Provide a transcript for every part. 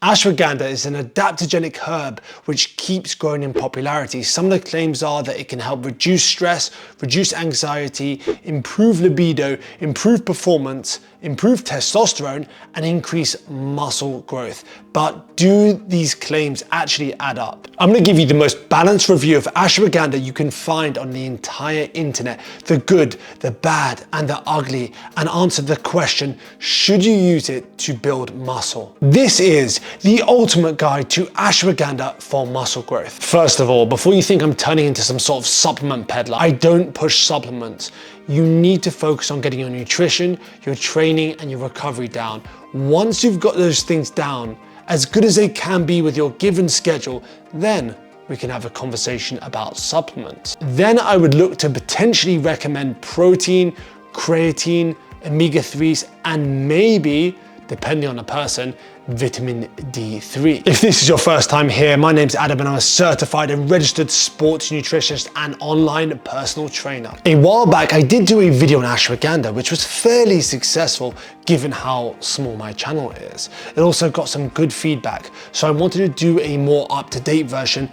Ashwagandha is an adaptogenic herb which keeps growing in popularity. Some of the claims are that it can help reduce stress, reduce anxiety, improve libido, improve performance, improve testosterone, and increase muscle growth. But do these claims actually add up? I'm going to give you the most balanced review of ashwagandha you can find on the entire internet, the good, the bad, and the ugly, and answer the question, should you use it to build muscle? This is the ultimate guide to ashwagandha for muscle growth. First of all, before you think I'm turning into some sort of supplement peddler, I don't push supplements. You need to focus on getting your nutrition, your training, and your recovery down. Once you've got those things down, as good as they can be with your given schedule, then we can have a conversation about supplements. Then I would look to potentially recommend protein, creatine, omega-3s, and maybe, depending on the person, vitamin D3. If this is your first time here, my name's Adam and I'm a certified and registered sports nutritionist and online personal trainer. A while back, I did do a video on ashwagandha, which was fairly successful given how small my channel is. It also got some good feedback, so I wanted to do a more up-to-date version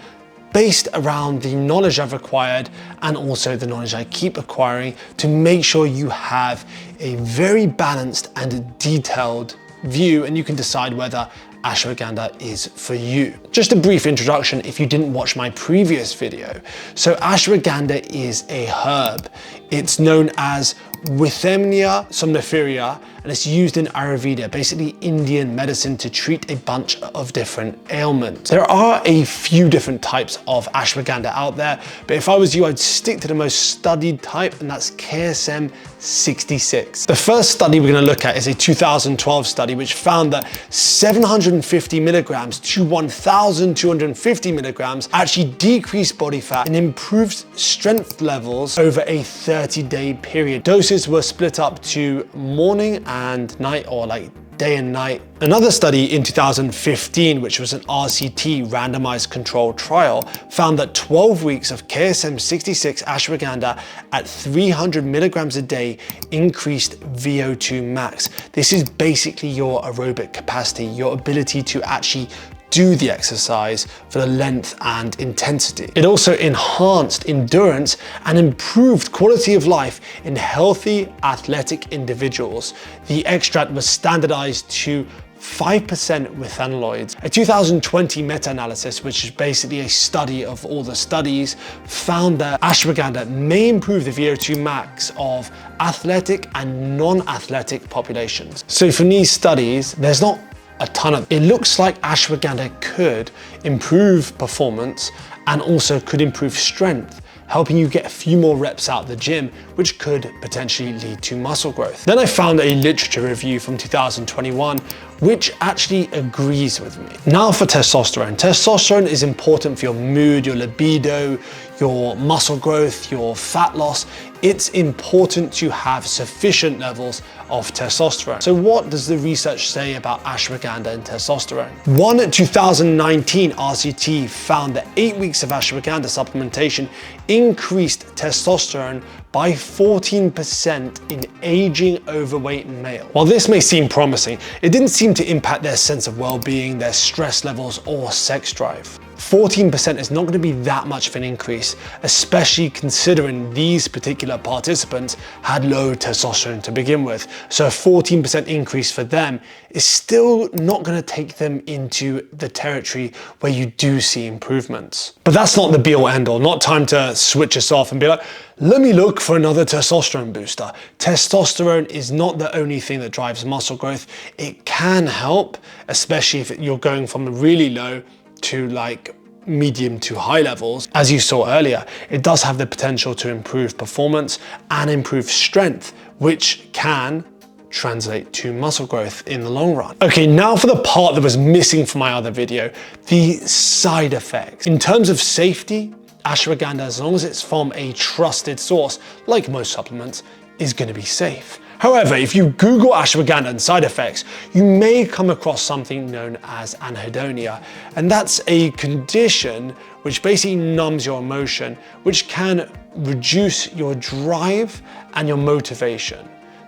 based around the knowledge I've acquired and also the knowledge I keep acquiring to make sure you have a very balanced and detailed view and you can decide whether ashwagandha is for you. Just a brief introduction if you didn't watch my previous video. So ashwagandha is a herb. It's known as Withemnia somniferia, and it's used in Ayurveda, basically Indian medicine, to treat a bunch of different ailments. There are a few different types of ashwagandha out there, but if I was you, I'd stick to the most studied type, and that's KSM 66. The first study we're going to look at is a 2012 study which found that 750 milligrams to 1,250 milligrams actually decreased body fat and improved strength levels over a 30-day period. Doses were split up to morning and night, or like day and night. Another study in 2015, which was an RCT randomized controlled trial, found that 12 weeks of KSM 66 ashwagandha at 300 milligrams a day increased VO2 max. This is basically your aerobic capacity, your ability to actually do the exercise for the length and intensity. It also enhanced endurance and improved quality of life in healthy athletic individuals. The extract was standardized to 5% withanoids. A 2020 meta-analysis, which is basically a study of all the studies, found that ashwagandha may improve the VO2 max of athletic and non-athletic populations. So from these studies, there's not a ton of, it looks like ashwagandha could improve performance and also could improve strength, helping you get a few more reps out of the gym, which could potentially lead to muscle growth. Then I found a literature review from 2021, which actually agrees with me. Now for testosterone. Testosterone is important for your mood, your libido, your muscle growth, your fat loss. It's important to have sufficient levels of testosterone. So what does the research say about ashwagandha and testosterone? One 2019 RCT found that 8 weeks of ashwagandha supplementation increased testosterone by 14% in aging overweight male. While this may seem promising, it didn't seem to impact their sense of well-being, their stress levels, or sex drive. 14% is not going to be that much of an increase, especially considering these particular participants had low testosterone to begin with. So a 14% increase for them is still not going to take them into the territory where you do see improvements. But that's not the be-all end-all. Not time to switch us off and be like, let me look for another testosterone booster. Testosterone is not the only thing that drives muscle growth. It can help, especially if you're going from really low to like medium to high levels. As you saw earlier, it does have the potential to improve performance and improve strength, which can translate to muscle growth in the long run. Okay, now for the part that was missing from my other video, the side effects. In terms of safety, ashwagandha, as long as it's from a trusted source, like most supplements, is going to be safe. However, if you Google ashwagandha and side effects, you may come across something known as anhedonia, and that's a condition which basically numbs your emotion, which can reduce your drive and your motivation.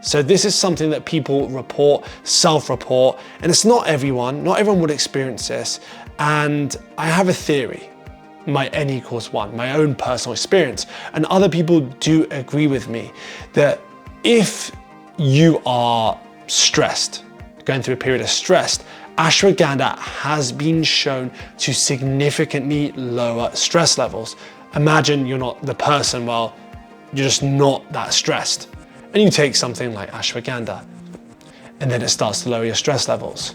So this is something that people report, self-report, and it's not everyone would experience this. And I have a theory, my N equals 1, my own personal experience, and other people do agree with me that if you are stressed, going through a period of stress, ashwagandha has been shown to significantly lower stress levels. Imagine you're not the person, well, you're just not that stressed. And you take something like ashwagandha, and then it starts to lower your stress levels.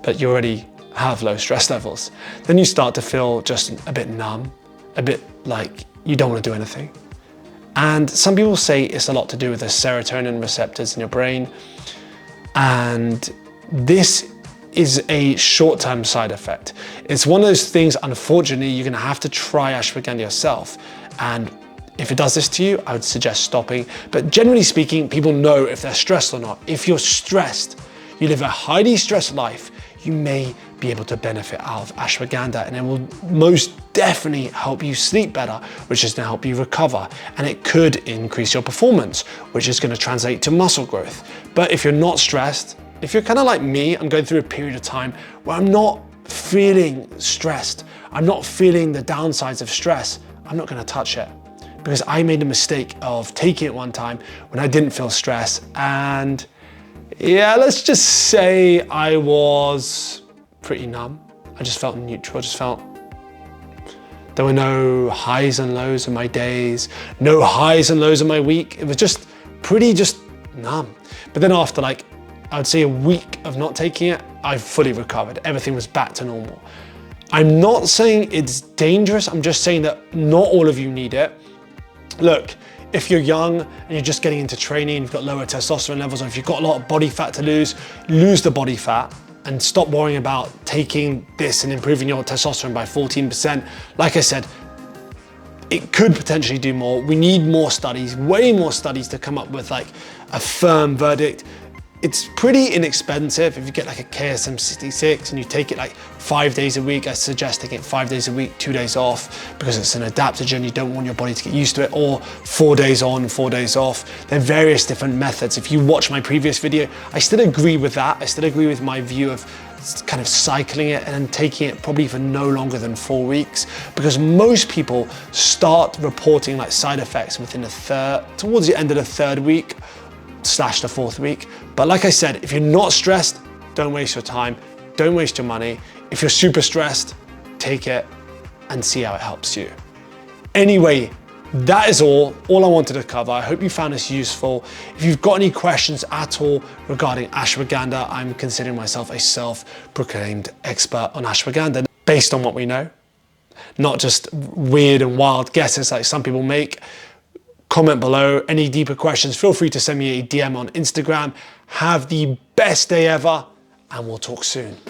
But you already have low stress levels. Then you start to feel just a bit numb, a bit like you don't want to do anything. And some people say it's a lot to do with the serotonin receptors in your brain. And this is a short-term side effect. It's one of those things, unfortunately, you're gonna have to try ashwagandha yourself. And if it does this to you, I would suggest stopping. But generally speaking, people know if they're stressed or not. If you're stressed, you live a highly stressed life, you may be able to benefit out of ashwagandha, and it will most definitely help you sleep better, which is gonna help you recover. And it could increase your performance, which is gonna translate to muscle growth. But if you're not stressed, if you're kind of like me, I'm going through a period of time where I'm not feeling stressed, I'm not feeling the downsides of stress, I'm not gonna touch it. Because I made a mistake of taking it one time when I didn't feel stress. And yeah, let's just say I was pretty numb. I just felt neutral, there were no highs and lows in my days, no highs and lows in my week. It was just pretty numb. But then after like, I would say a week of not taking it, I fully recovered. Everything was back to normal. I'm not saying it's dangerous. I'm just saying that not all of you need it. Look, if you're young and you're just getting into training, you've got lower testosterone levels, or if you've got a lot of body fat to lose the body fat and stop worrying about taking this and improving your testosterone by 14%. Like I said, it could potentially do more. We need more studies, way more studies to come up with like a firm verdict. It's pretty inexpensive. If you get like a KSM 66 and you take it like 5 days a week, I suggest taking it 5 days a week, 2 days off, because it's an adaptogen. You don't want your body to get used to it, or 4 days on, 4 days off. There are various different methods. If you watch my previous video, I still agree with that. I still agree with my view of kind of cycling it and then taking it probably for no longer than 4 weeks, because most people start reporting like side effects within towards the end of the 3rd week / the 4th week. But like I said, if you're not stressed, don't waste your time, don't waste your money. If you're super stressed, take it and see how it helps you. Anyway, that is all I wanted to cover. I hope you found this useful. If you've got any questions at all regarding ashwagandha, I'm considering myself a self-proclaimed expert on ashwagandha based on what we know, not just weird and wild guesses like some people make. Comment below. Any deeper questions, feel free to send me a DM on Instagram. Have the best day ever, and we'll talk soon.